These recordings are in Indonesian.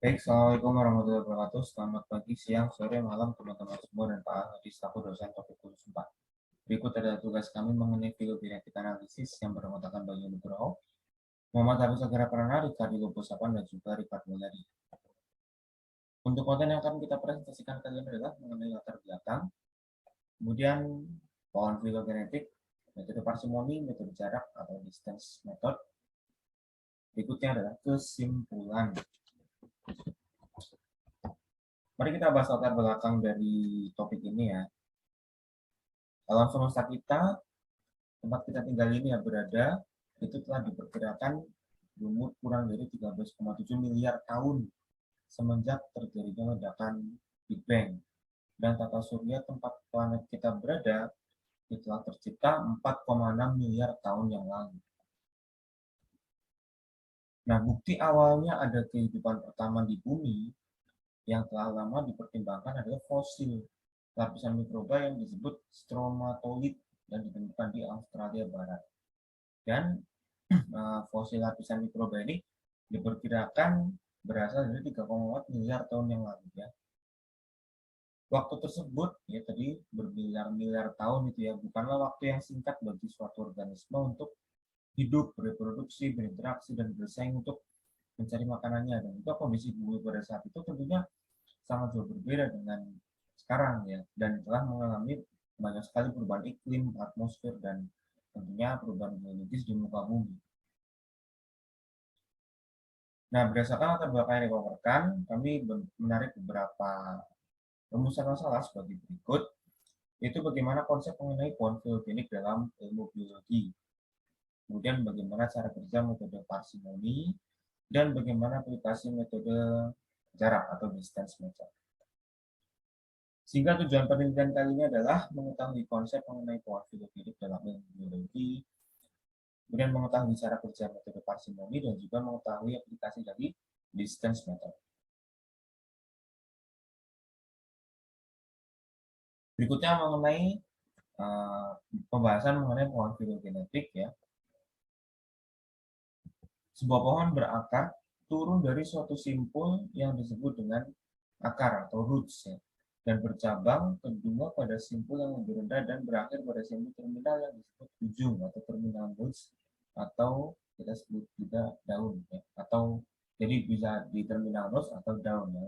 Baik, Assalamualaikum warahmatullahi wabarakatuh. Selamat pagi, siang, sore, malam, teman-teman semua dan Pak Hadi selaku dosen topik khusus 4. Berikut adalah tugas kami mengenai filogenetik analisis yang beranggotakan Bayu Nugroho, Muhammad Hafiz Agara Prana, Ricardi Lobosapan, dan juga Rifat Mulyadi. Untuk konten yang akan kita presentasikan kali ini adalah mengenai latar belakang, kemudian pohon filogenetik, metode parsimoni, metode jarak atau distance method. Berikutnya adalah kesimpulan. Mari kita bahas latar belakang dari topik ini ya. Alam semesta kita, tempat kita tinggal ini yang berada, itu telah diperkirakan berumur kurang dari 13,7 miliar tahun semenjak terjadinya ledakan Big Bang. Dan tata surya tempat planet kita berada itu telah tercipta 4,6 miliar tahun yang lalu. Nah, bukti awalnya ada kehidupan pertama di bumi yang telah lama dipertimbangkan adalah fosil lapisan mikroba yang disebut stromatolith dan ditemukan di Australia Barat. Dan fosil lapisan mikroba ini diperkirakan berasal dari 3,4 miliar tahun yang lalu ya. Waktu tersebut ya tadi bermiliar-miliar tahun itu ya, bukanlah waktu yang singkat bagi suatu organisme untuk hidup, bereproduksi, berinteraksi dan bersaing untuk mencari makanannya. Dan juga kondisi bumi pada saat itu tentunya sangat jauh berbeda dengan sekarang ya, dan telah mengalami banyak sekali perubahan iklim, atmosfer, dan tentunya perubahan geologis di muka bumi. Nah, berdasarkan latar belakang yang dipaparkan, kami menarik beberapa rumusan masalah sebagai berikut, yaitu bagaimana konsep mengenai pohon filogenik dalam ilmu biologi, kemudian bagaimana cara kerja metode parsimoni, dan bagaimana aplikasi metode jarak atau distance method. Sehingga tujuan penelitian kali ini adalah mengetahui konsep mengenai pohon filogenik dalam ilmu biologi, kemudian mengetahui cara kerja metode parsimoni, dan juga mengetahui aplikasi dari distance method. Berikutnya mengenai pembahasan mengenai pohon filogenetik ya. Sebuah pohon berakar turun dari suatu simpul yang disebut dengan akar atau roots ya, dan bercabang kedua pada simpul yang lebih rendah dan berakhir pada simpul terminal yang disebut ujung atau terminal roots, atau kita sebut juga daun ya, atau jadi bisa di terminal roots atau daun ya.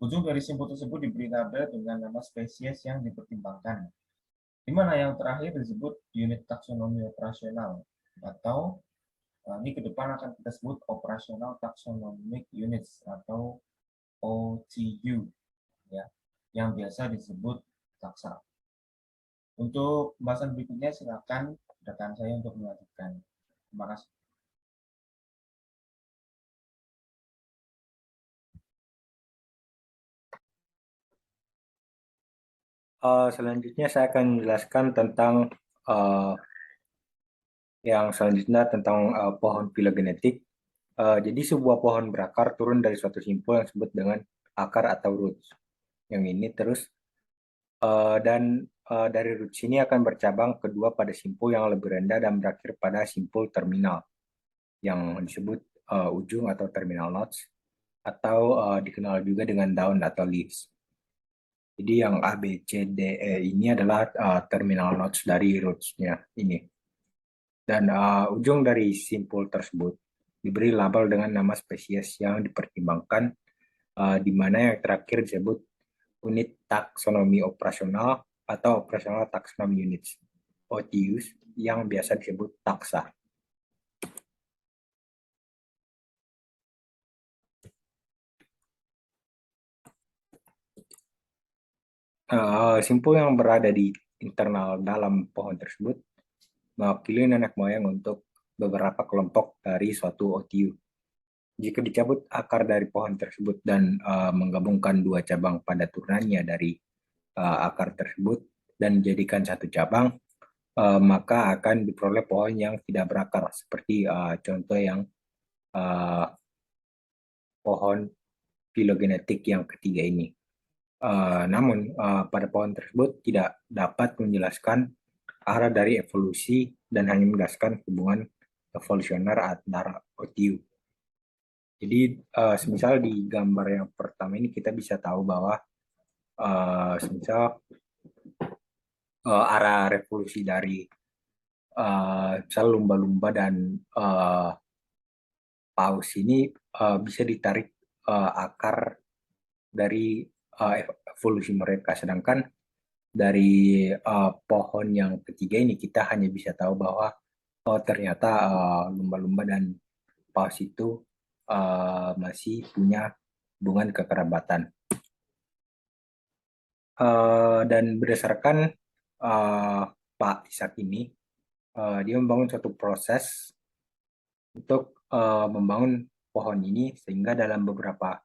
Ujung dari simpul tersebut diberi label dengan nama spesies yang dipertimbangkan, di mana yang terakhir disebut unit taksonomi operasional, atau ini ke depan akan kita sebut operasional taxonomic units atau OTU ya, yang biasa disebut taksa. Untuk pembahasan berikutnya silakan rekan saya untuk melanjutkan. Terima kasih. Selanjutnya saya akan menjelaskan tentang uh, yang selanjutnya tentang pohon filogenetik. Jadi sebuah pohon berakar turun dari suatu simpul yang disebut dengan akar atau roots. Yang ini terus dari roots ini akan bercabang kedua pada simpul yang lebih rendah dan berakhir pada simpul terminal yang disebut ujung atau terminal nodes, atau dikenal juga dengan daun atau leaves. Jadi yang A, B, C, D, E ini adalah terminal nodes dari roots-nya ini. Dan ujung dari simpul tersebut diberi label dengan nama spesies yang dipertimbangkan, di mana yang terakhir disebut unit taksonomi operasional atau operational taxonomy units, OTUs, yang biasa disebut taksa. Simpul yang berada di internal dalam pohon tersebut mewakili nenek moyang untuk beberapa kelompok dari suatu OTU. Jika dicabut akar dari pohon tersebut dan menggabungkan dua cabang pada turunannya dari akar tersebut dan dijadikan satu cabang, maka akan diperoleh pohon yang tidak berakar, seperti contoh yang pohon filogenetik yang ketiga ini. Namun pada pohon tersebut tidak dapat menjelaskan arah dari evolusi dan hanya menjelaskan hubungan evolusioner antara OTU. Jadi semisal di gambar yang pertama ini kita bisa tahu bahwa semisal arah revolusi dari misal lumba-lumba dan uh, paus ini bisa ditarik akar dari evolusi mereka. Sedangkan dari pohon yang ketiga ini kita hanya bisa tahu bahwa ternyata lumba-lumba dan paus itu masih punya hubungan kekerabatan. Dan berdasarkan Pak Ishak ini, dia membangun suatu proses untuk membangun pohon ini sehingga dalam beberapa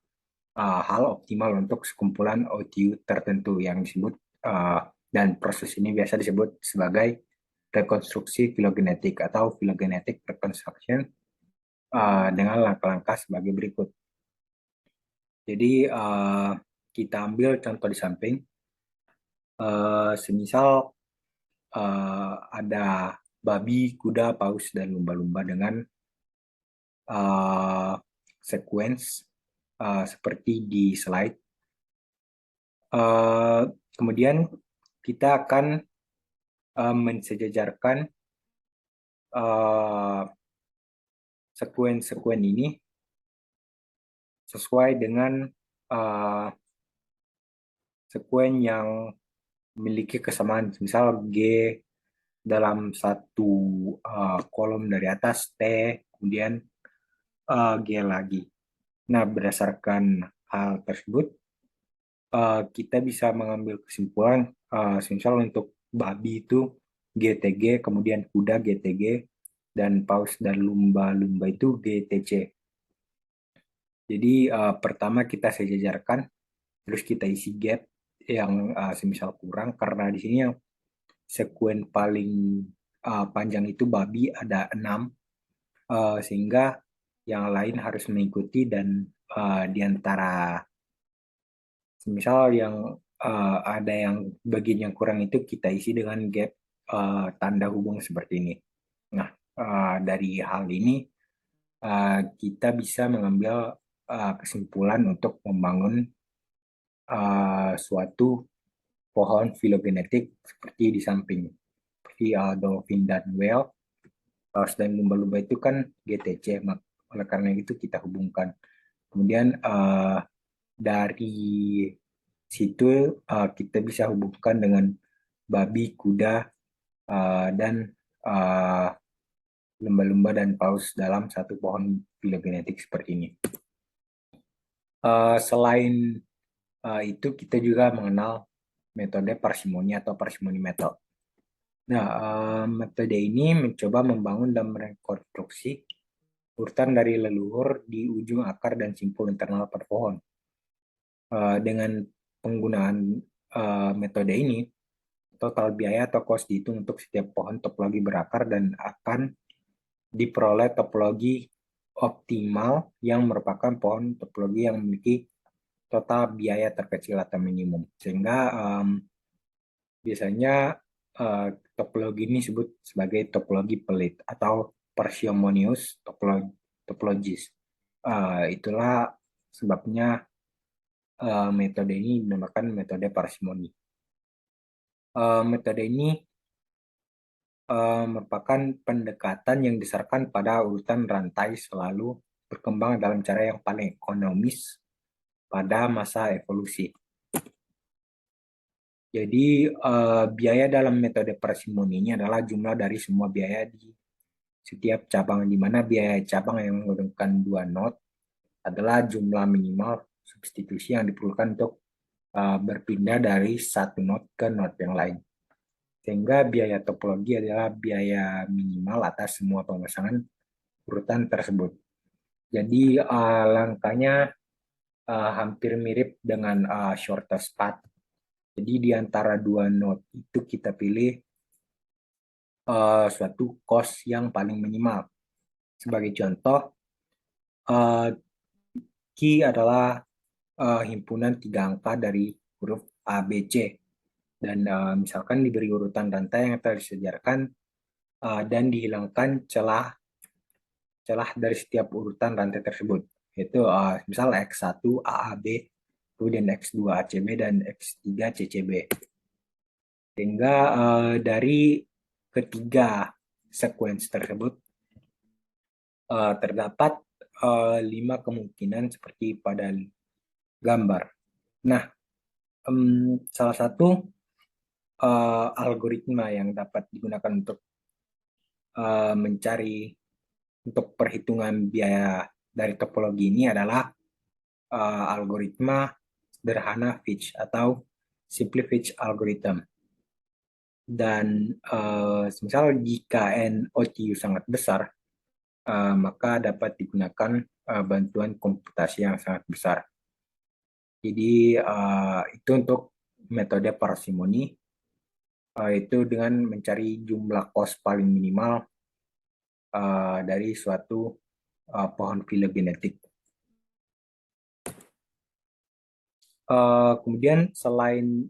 hal optimal untuk sekumpulan OTU tertentu yang disebut dan proses ini biasa disebut sebagai rekonstruksi filogenetik atau phylogenetic reconstruction dengan langkah-langkah sebagai berikut. Jadi kita ambil contoh di samping, semisal ada babi, kuda, paus, dan lumba-lumba dengan sequence seperti di slide. Kemudian kita akan mensejajarkan sekuen ini sesuai dengan sekuen yang memiliki kesamaan. Misal G dalam satu kolom dari atas, T, kemudian G lagi. Nah, berdasarkan hal tersebut, kita bisa mengambil kesimpulan, misal untuk babi itu GTG, kemudian kuda GTG, dan paus dan lumba-lumba itu GTC. Jadi pertama kita sejajarkan, terus kita isi gap yang semisal kurang, karena di sini yang sekuen paling panjang itu babi ada 6, sehingga yang lain harus mengikuti, dan di antara misal yang ada yang bagian yang kurang itu kita isi dengan gap tanda hubung seperti ini. Nah, dari hal ini kita bisa mengambil kesimpulan untuk membangun suatu pohon filogenetik seperti di samping. Seperti dolphin dan whale, paus dan lumba-lumba itu kan GTC, oleh karena itu kita hubungkan. Kemudian dari situ kita bisa hubungkan dengan babi, kuda, dan lumba-lumba dan paus dalam satu pohon filogenetik seperti ini. Selain itu kita juga mengenal metode parsimoni atau parsimoni method. Nah, metode ini mencoba membangun dan merekonstruksi urutan dari leluhur di ujung akar dan simpul internal pada pohon. Dengan penggunaan metode ini, total biaya atau cost dihitung untuk setiap pohon topologi berakar dan akan diperoleh topologi optimal yang merupakan pohon topologi yang memiliki total biaya terkecil atau minimum. Sehingga biasanya topologi ini disebut sebagai topologi pelit atau parsimonious topologis. Itulah sebabnya metode ini dinamakan metode parsimoni. Metode ini merupakan pendekatan yang didasarkan pada urutan rantai selalu berkembang dalam cara yang paling ekonomis pada masa evolusi. Jadi biaya dalam metode parsimoni ini adalah jumlah dari semua biaya di setiap cabang, di mana biaya cabang yang menggunakan 2 node adalah jumlah minimal substitusi yang diperlukan untuk berpindah dari satu node ke node yang lain. Sehingga biaya topologi adalah biaya minimal atas semua pemasangan urutan tersebut. Jadi langkahnya hampir mirip dengan shortest path. Jadi di antara 2 node itu kita pilih suatu cost yang paling minimal. Sebagai contoh, key adalah himpunan 3 angka dari huruf A, B, C. Dan misalkan diberi urutan rantai yang telah disejarkan dan dihilangkan celah dari setiap urutan rantai tersebut. yaitu misal X1 AAB, kemudian X2 ACB, dan X3 CCB. Sehingga dari ketiga sequence tersebut terdapat 5 kemungkinan seperti pada gambar. Nah, salah satu algoritma yang dapat digunakan untuk mencari untuk perhitungan biaya dari topologi ini adalah algoritma sederhana Fitch atau Simple Fitch Algorithm. Dan misal jika NOTU sangat besar, maka dapat digunakan bantuan komputasi yang sangat besar. Jadi itu untuk metode parsimoni, itu dengan mencari jumlah kos paling minimal dari suatu pohon filogenetik. Kemudian selain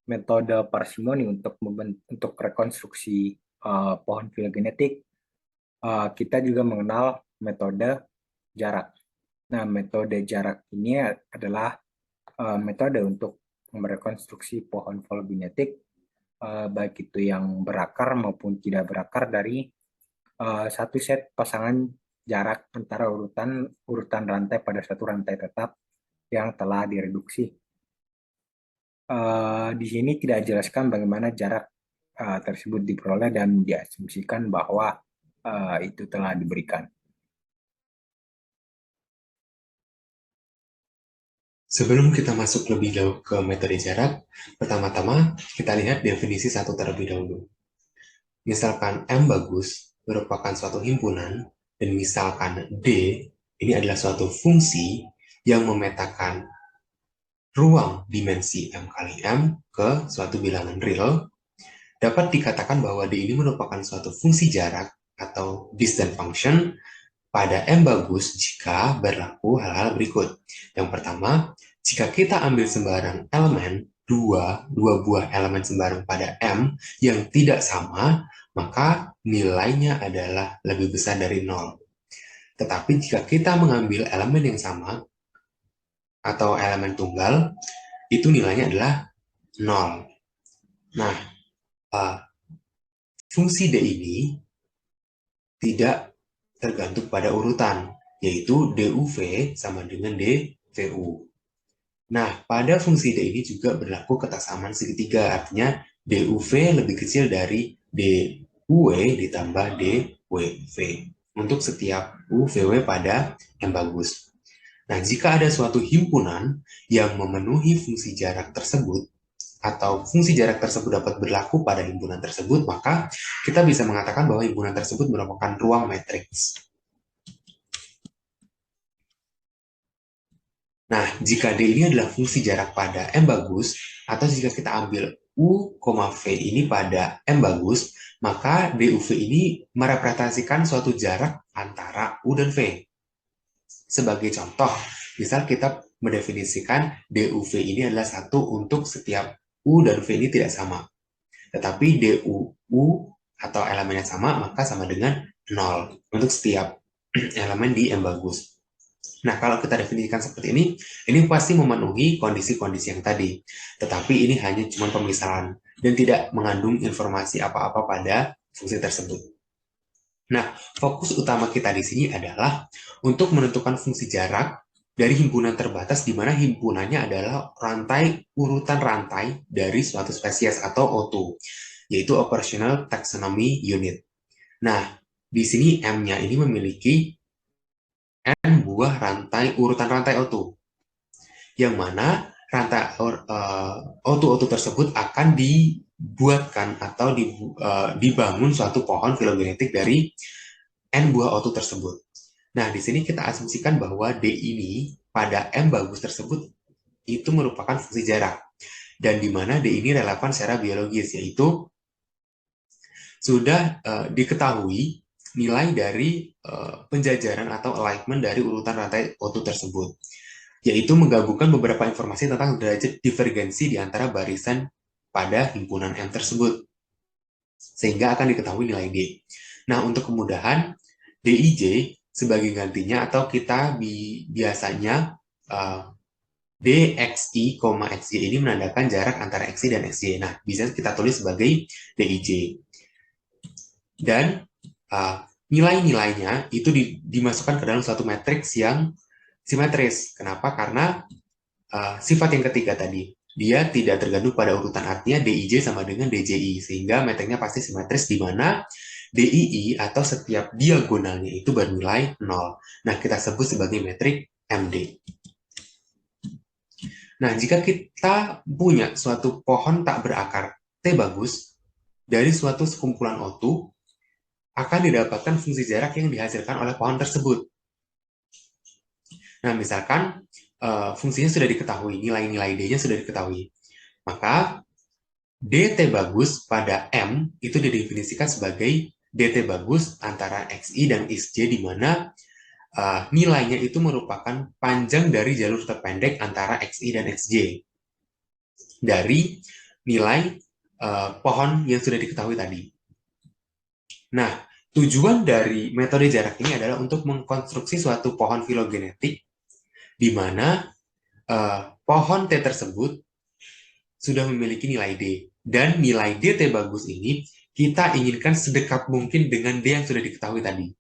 metode parsimoni untuk rekonstruksi pohon filogenetik, kita juga mengenal metode jarak. Nah, metode jarak ini adalah metode untuk merekonstruksi pohon filogenetik, baik itu yang berakar maupun tidak berakar dari satu set pasangan jarak antara urutan rantai pada satu rantai tetap yang telah direduksi. Di sini tidak dijelaskan bagaimana jarak tersebut diperoleh dan diasumsikan bahwa itu telah diberikan. Sebelum kita masuk lebih jauh ke metode jarak, pertama-tama kita lihat definisi satu terlebih dahulu. Misalkan M bagus merupakan suatu himpunan, dan misalkan D ini adalah suatu fungsi yang memetakan ruang dimensi M kali M ke suatu bilangan real, dapat dikatakan bahwa D ini merupakan suatu fungsi jarak atau distance function pada M bagus jika berlaku hal-hal berikut. Yang pertama, jika kita ambil sembarang elemen, dua buah elemen sembarang pada M yang tidak sama, maka nilainya adalah lebih besar dari 0. Tetapi jika kita mengambil elemen yang sama, atau elemen tunggal, itu nilainya adalah 0. Nah, fungsi D ini tidak tergantung pada urutan, yaitu DUV sama dengan DVU. Nah, pada fungsi D ini juga berlaku kesamaan segitiga, artinya DUV lebih kecil dari DUW ditambah DWV untuk setiap UVW pada M bagus. Nah, jika ada suatu himpunan yang memenuhi fungsi jarak tersebut, atau fungsi jarak tersebut dapat berlaku pada himpunan tersebut, maka kita bisa mengatakan bahwa himpunan tersebut merupakan ruang matriks. Nah, jika D ini adalah fungsi jarak pada M bagus, atau jika kita ambil U, V ini pada M bagus, maka DUV ini merepresentasikan suatu jarak antara U dan V. Sebagai contoh, misal kita mendefinisikan DUV ini adalah 1 untuk setiap U dan V ini tidak sama. Tetapi DUU atau elemennya sama, maka sama dengan 0 untuk setiap elemen di M bagus. Nah, kalau kita definisikan seperti ini pasti memenuhi kondisi-kondisi yang tadi. Tetapi ini hanya cuma pemisahan dan tidak mengandung informasi apa-apa pada fungsi tersebut. Nah, fokus utama kita di sini adalah untuk menentukan fungsi jarak dari himpunan terbatas, di mana himpunannya adalah urutan rantai dari suatu spesies atau O2, yaitu Operational Taxonomy Unit. Nah, di sini M-nya ini memiliki N buah urutan rantai O2, yang mana rantai O2 tersebut akan dibuatkan atau dibangun suatu pohon filogenetik dari N buah O2 tersebut. Nah, di sini kita asumsikan bahwa D ini pada M bagus tersebut itu merupakan fungsi jarak. Dan di mana D ini relevan secara biologis, yaitu sudah diketahui nilai dari penjajaran atau alignment dari urutan rantai O2 tersebut, yaitu menggabungkan beberapa informasi tentang derajat divergensi di antara barisan pada himpunan M tersebut, sehingga akan diketahui nilai D. Nah, untuk kemudahan, DIJ sebagai gantinya, atau kita biasanya DXI, XY ini menandakan jarak antara XY dan XY. Nah, bisa kita tulis sebagai DIJ. Dan nilai-nilainya itu dimasukkan ke dalam suatu matriks yang simetris. Kenapa? Karena sifat yang ketiga tadi, dia tidak tergantung pada urutan, artinya DIJ sama dengan DJI, sehingga matriknya pasti simetris di mana DII atau setiap diagonalnya itu bernilai 0. Nah, kita sebut sebagai metrik MD. Nah, jika kita punya suatu pohon tak berakar T bagus dari suatu sekumpulan O2, akan didapatkan fungsi jarak yang dihasilkan oleh pohon tersebut. Nah, misalkan fungsinya sudah diketahui, nilai-nilai D-nya sudah diketahui. Maka DT bagus pada M itu didefinisikan sebagai DT bagus antara XI dan XJ, di mana nilainya itu merupakan panjang dari jalur terpendek antara XI dan XJ dari nilai pohon yang sudah diketahui tadi. Nah, tujuan dari metode jarak ini adalah untuk mengkonstruksi suatu pohon filogenetik di mana pohon T tersebut sudah memiliki nilai D. Dan nilai DT bagus ini kita inginkan sedekat mungkin dengan D yang sudah diketahui tadi.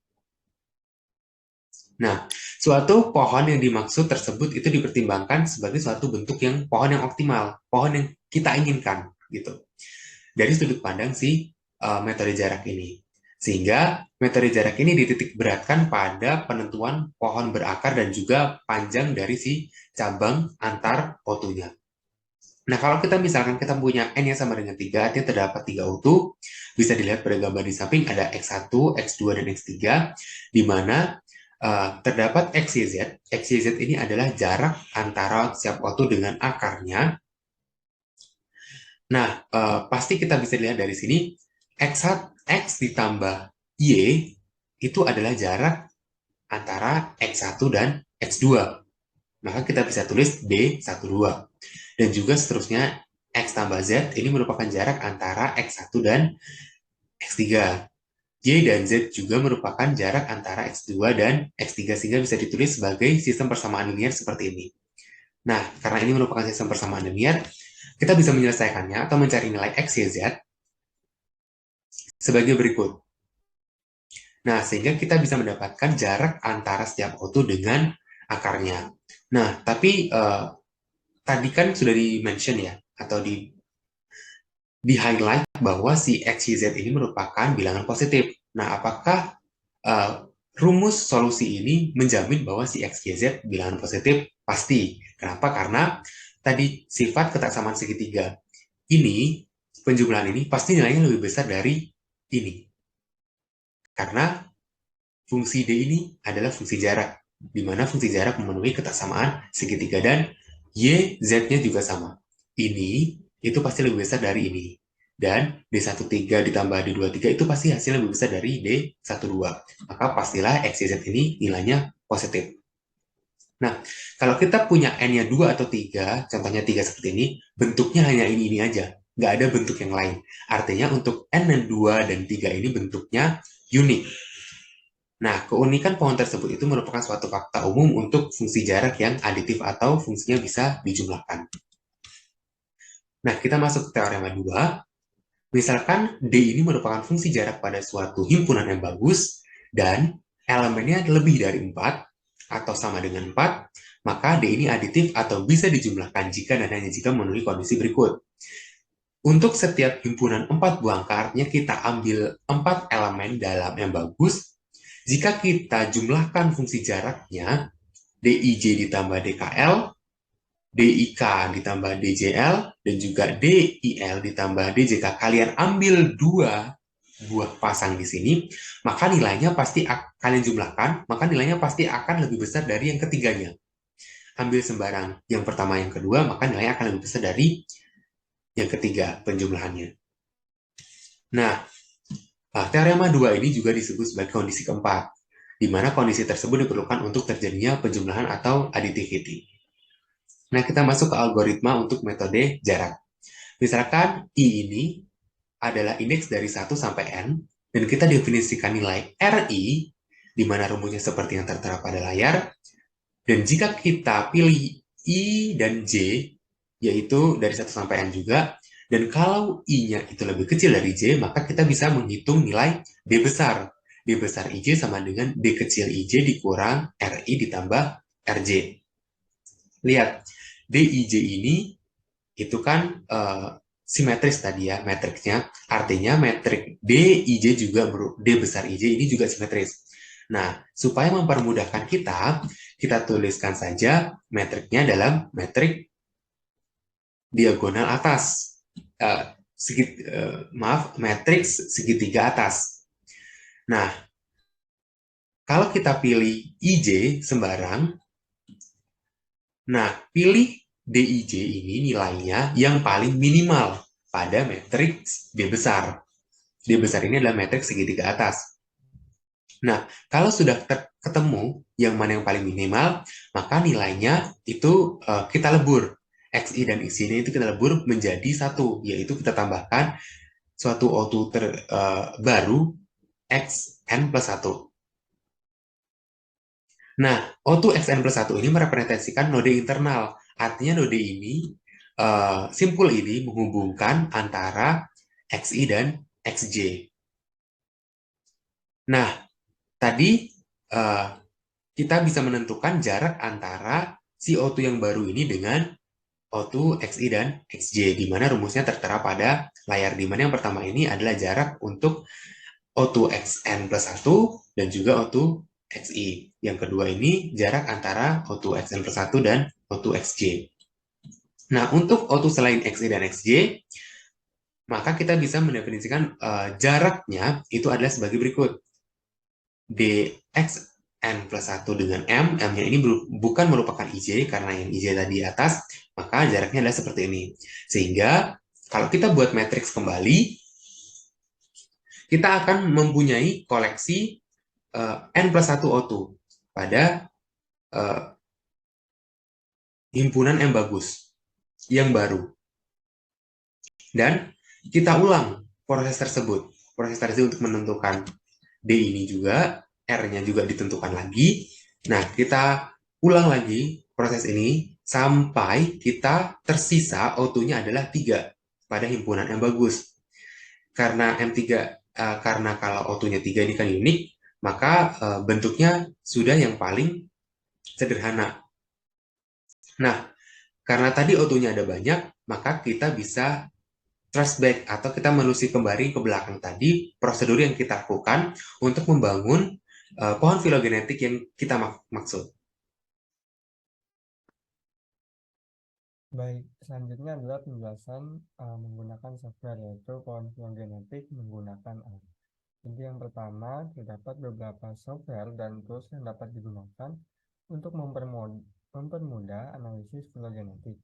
Nah, suatu pohon yang dimaksud tersebut itu dipertimbangkan sebagai suatu bentuk yang pohon yang optimal, pohon yang kita inginkan, gitu. Dari sudut pandang si metode jarak ini. Sehingga metode jarak ini dititik beratkan pada penentuan pohon berakar dan juga panjang dari si cabang antar O2-nya. Nah, kalau kita misalkan kita punya N yang sama dengan 3, artinya terdapat 3 O2, bisa dilihat pada gambar di samping ada X1, X2, dan X3, di mana terdapat XYZ. XYZ ini adalah jarak antara setiap O2 dengan akarnya. Nah, pasti kita bisa lihat dari sini, X ditambah Y itu adalah jarak antara X1 dan X2. Maka kita bisa tulis D12. Dan juga seterusnya, X tambah Z ini merupakan jarak antara X1 dan X3. Y dan Z juga merupakan jarak antara X2 dan X3, sehingga bisa ditulis sebagai sistem persamaan linear seperti ini. Nah, karena ini merupakan sistem persamaan linear, kita bisa menyelesaikannya atau mencari nilai X, Y, Z sebagai berikut. Nah, sehingga kita bisa mendapatkan jarak antara setiap O2 dengan akarnya. Nah, tapi tadi kan sudah di-mention ya, atau di-highlight bahwa si X, Y, Z ini merupakan bilangan positif. Nah, apakah rumus solusi ini menjamin bahwa si X, Y, Z bilangan positif? Pasti. Kenapa? Karena tadi sifat ketaksamaan segitiga ini, penjumlahan ini pasti nilainya lebih besar dari ini. Karena fungsi D ini adalah fungsi jarak, di mana fungsi jarak memenuhi ketaksamaan segitiga, dan Y, Z-nya juga sama. Ini itu pasti lebih besar dari ini. Dan D13 ditambah D23 itu pasti hasilnya lebih besar dari D12. Maka pastilah X, Y, Z ini nilainya positif. Nah, kalau kita punya N-nya 2 atau 3, contohnya 3 seperti ini, bentuknya hanya ini aja. Nggak ada bentuk yang lain. Artinya untuk N yang 2 dan 3 ini bentuknya unik. Nah, keunikan pohon tersebut itu merupakan suatu fakta umum untuk fungsi jarak yang aditif atau fungsinya bisa dijumlahkan. Nah, kita masuk ke teorema 2. Misalkan D ini merupakan fungsi jarak pada suatu himpunan yang bagus dan elemennya lebih dari 4 atau sama dengan 4, maka D ini aditif atau bisa dijumlahkan jika dan hanya jika memenuhi kondisi berikut. Untuk setiap himpunan 4 buah angka, artinya kita ambil 4 elemen dalam yang bagus. Jika kita jumlahkan fungsi jaraknya, DIJ ditambah DKL, DIK ditambah DJL, dan juga DIL ditambah DJK, kalian ambil 2 buah pasang di sini, maka nilainya pasti kalian jumlahkan, maka nilainya pasti akan lebih besar dari yang ketiganya. Ambil sembarang yang pertama, yang kedua, maka nilainya akan lebih besar dari yang ketiga penjumlahannya. Nah, teorema 2 ini juga disebut sebagai kondisi keempat, di mana kondisi tersebut diperlukan untuk terjadinya penjumlahan atau additivity. Nah, kita masuk ke algoritma untuk metode jarak. Misalkan I ini adalah indeks dari 1 sampai N, dan kita definisikan nilai RI, di mana rumusnya seperti yang tertera pada layar. Dan jika kita pilih I dan J, yaitu dari 1 sampai N juga, dan kalau I-nya itu lebih kecil dari J, maka kita bisa menghitung nilai D besar. D besar IJ sama dengan D kecil IJ dikurang RI ditambah RJ. Lihat, DIJ ini itu kan simetris tadi ya, matriksnya. Artinya metrik DIJ juga, D besar IJ ini juga simetris. Nah, supaya mempermudahkan kita tuliskan saja metriknya dalam metrik diagonal atas. Matriks segitiga atas. Nah, kalau kita pilih IJ sembarang, nah, pilih DIJ ini nilainya yang paling minimal pada matriks D besar. D besar ini adalah matriks segitiga atas. Nah, kalau sudah ketemu yang mana yang paling minimal, maka nilainya itu kita lebur. XI dan XY ini itu kita lebur menjadi satu, yaitu kita tambahkan suatu O2 baru XN plus 1. Nah, O2 XN plus 1 ini merepresentasikan node internal. Artinya node ini, simpul ini menghubungkan antara XI dan XJ. Nah, tadi kita bisa menentukan jarak antara si O2 yang baru ini dengan O2 XI dan XJ, di mana rumusnya tertera pada layar, di mana yang pertama ini adalah jarak untuk O2 XN plus 1 dan juga O2 XI. Yang kedua ini jarak antara O2 XN plus 1 dan O2 XJ. Nah, untuk O2 selain XI dan XJ, maka kita bisa mendefinisikan jaraknya itu adalah sebagai berikut. DXN plus 1 dengan M, M-nya ini bukan merupakan IJ, karena yang IJ tadi di atas, maka jaraknya adalah seperti ini. Sehingga, kalau kita buat matriks kembali, kita akan mempunyai koleksi N plus 1 O2 pada himpunan M bagus yang baru. Dan kita ulang proses tersebut. Proses tersebut untuk menentukan D ini juga, R-nya juga ditentukan lagi. Nah, kita ulang lagi proses ini sampai kita tersisa O2-nya adalah 3 pada himpunan M bagus. Karena M3, karena kalau O2-nya 3 ini kan unik, maka bentuknya sudah yang paling sederhana. Nah, karena tadi O2-nya ada banyak, maka kita bisa trace back atau kita menelusuri kembali ke belakang tadi prosedur yang kita lakukan untuk membangun pohon filogenetik yang kita maksud. Baik, selanjutnya adalah penjelasan menggunakan software, yaitu pohon filogenetik menggunakan R. Jadi yang pertama, terdapat beberapa software dan tools yang dapat digunakan untuk mempermudah analisis filogenetik.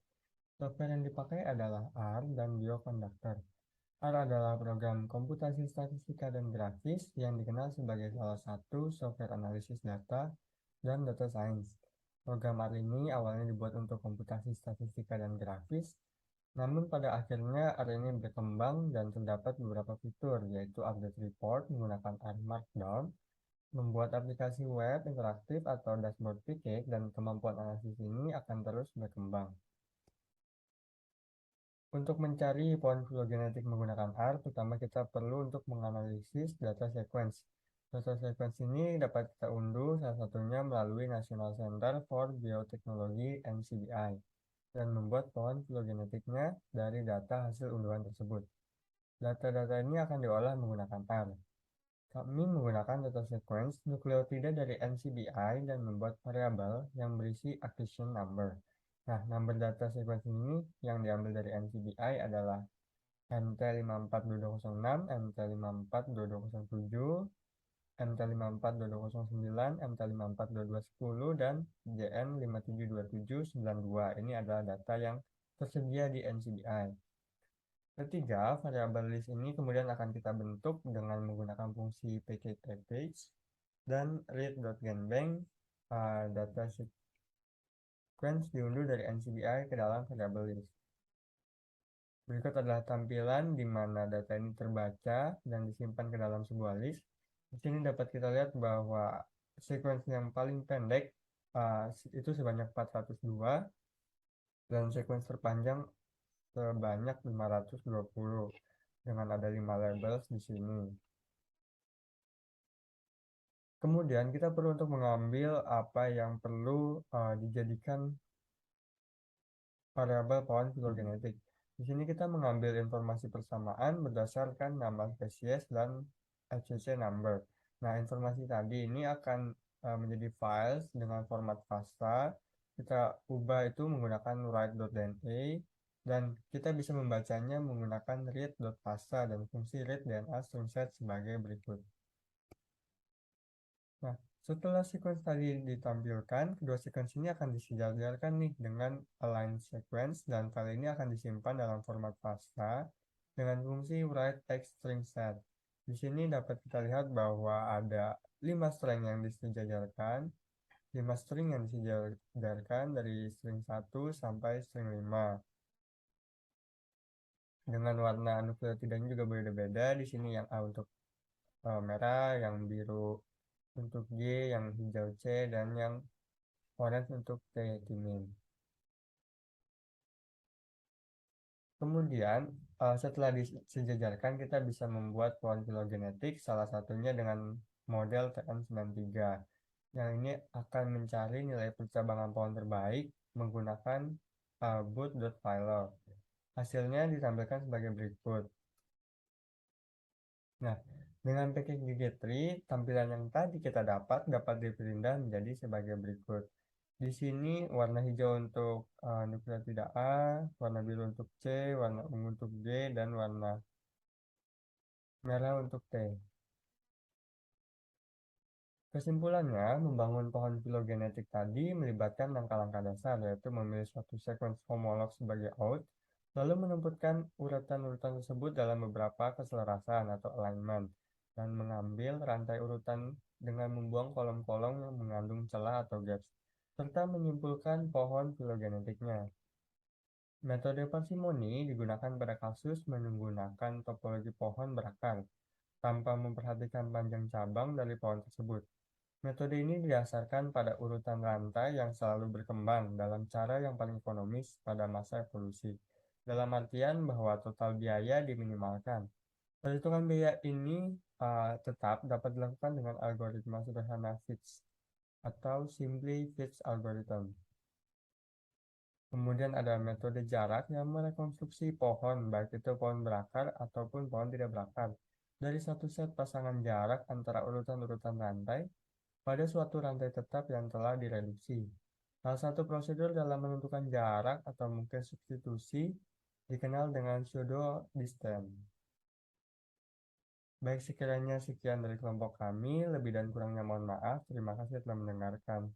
Software yang dipakai adalah R dan Bioconductor. R adalah program komputasi statistika dan grafis yang dikenal sebagai salah satu software analisis data dan data science. Program R ini awalnya dibuat untuk komputasi statistika dan grafis, namun pada akhirnya R ini berkembang dan terdapat beberapa fitur, yaitu update report menggunakan R Markdown, membuat aplikasi web interaktif atau dashboard PK, dan kemampuan analisis ini akan terus berkembang. Untuk mencari pohon filogenetik menggunakan R, pertama kita perlu untuk menganalisis data sequence. Data sequence ini dapat kita unduh salah satunya melalui National Center for Biotechnology NCBI dan membuat pohon filogenetiknya dari data hasil unduhan tersebut. Data-data ini akan diolah menggunakan R. Kami menggunakan data sequence nukleotida dari NCBI dan membuat variabel yang berisi acquisition number. Nah, number data sequence ini yang diambil dari NCBI adalah MT542206, MT542207, MT542209, MT542210, dan JN572792. Ini adalah data yang tersedia di NCBI. Ketiga, variabel list ini kemudian akan kita bentuk dengan menggunakan fungsi pkpackage dan read.genbank. Data sequence diunduh dari NCBI ke dalam variabel list. Berikut adalah tampilan di mana data ini terbaca dan disimpan ke dalam sebuah list. Di sini dapat kita lihat bahwa sequence yang paling pendek itu sebanyak 402 dan sequence terpanjang sebanyak 520 dengan ada 5 labels di sini. Kemudian kita perlu untuk mengambil apa yang perlu dijadikan variabel pohon filogenetik. Di sini kita mengambil informasi persamaan berdasarkan nama spesies dan FCC number. Nah, informasi tadi ini akan menjadi files dengan format FASTA. Kita ubah itu menggunakan write.dna dan kita bisa membacanya menggunakan read.fasta dan fungsi read DNA string set sebagai berikut. Nah, setelah sequence tadi ditampilkan, kedua sequence ini akan disejajarkan nih dengan align sequence dan file ini akan disimpan dalam format FASTA dengan fungsi write text string set. Di sini dapat kita lihat bahwa ada 5 string yang disejajarkan, 5 string yang disejajarkan dari string 1 sampai string 5. Dengan warna nukleotidanya juga berbeda-beda. Di sini yang A untuk merah, yang biru untuk G, yang hijau C, dan yang orange untuk T-timin. Kemudian, setelah disejajarkan, kita bisa membuat pohon filogenetik, salah satunya dengan model TM93. Yang ini akan mencari nilai percabangan pohon terbaik menggunakan boot.phylor. Hasilnya ditampilkan sebagai berikut. Nah, dengan package Gigetry, tampilan yang tadi kita dapat dipindah menjadi sebagai berikut. Di sini warna hijau untuk nukleotida A, warna biru untuk C, warna ungu untuk G, dan warna merah untuk T. Kesimpulannya, membangun pohon filogenetik tadi melibatkan langkah-langkah dasar, yaitu memilih suatu sequence homolog sebagai out, lalu menempatkan urutan-urutan tersebut dalam beberapa keselarasan atau alignment, dan mengambil rantai urutan dengan membuang kolom-kolom yang mengandung celah atau gaps, serta menyimpulkan pohon filogenetiknya. Metode parsimoni digunakan pada kasus menggunakan topologi pohon berakar, tanpa memperhatikan panjang cabang dari pohon tersebut. Metode ini didasarkan pada urutan rantai yang selalu berkembang dalam cara yang paling ekonomis pada masa evolusi, dalam artian bahwa total biaya diminimalkan. Perhitungan biaya ini tetap dapat dilakukan dengan algoritma sederhana Fitts atau Simply Fitts algorithm. Kemudian ada metode jarak yang merekonstruksi pohon, baik itu pohon berakar ataupun pohon tidak berakar, dari satu set pasangan jarak antara urutan-urutan rantai pada suatu rantai tetap yang telah direduksi. Salah satu prosedur dalam menentukan jarak atau mungkin substitusi dikenal dengan pseudo distance. Baik, sekiranya sekian dari kelompok kami, lebih dan kurangnya mohon maaf. Terima kasih telah mendengarkan.